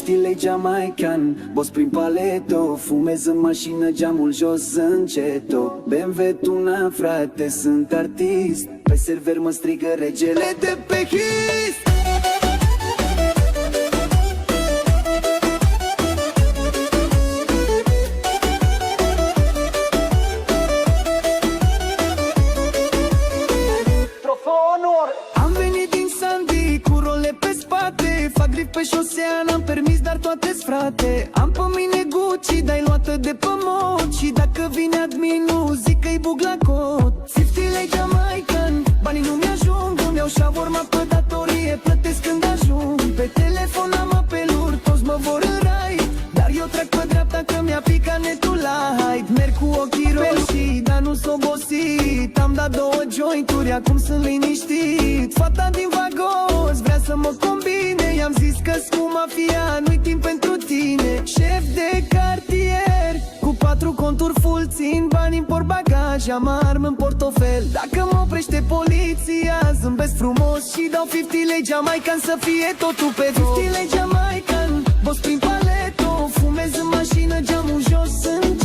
50 lei Jamaican, boss prin paleto, fumez în mașină, geamul jos înceto. BMW Tuna, frate, sunt artist, pe server mă strigă regele de pe hit. Am venit din Sandy cu role pe spate, fac drift pe șosea, n-am permis, dar toate-s frate. Am pe mine Gucci, dar-i luată de pe mod, și dacă vine adminul, zic că-i bug la cod. 50 lei Jamaican, banii nu mi-ajung, îmi iau shawarma pe datorie, plătesc când ajung. Pe telefon am apeluri, toți mă vor în rai, dar eu trec pe dreapta că mi-a picat netul la hide. Merg cu ochii roșii, dar nu s-o obosit, am dat 2 jointuri, acum sunt liniștit. Fata din Vagos vrea să mă combine, i-am zis că-s cu mafia, nu-i timp pentru tine. Șef de cartier, cu 4 conturi full, țin bani în portbagaj, am armă în portofel. Dacă mă oprește poliția, zâmbesc frumos și dau 50 lei Jamaican, să fie totul pe 50 lei Jamaican, boss prin paleto, fumez în mașină, geamul jos, sunt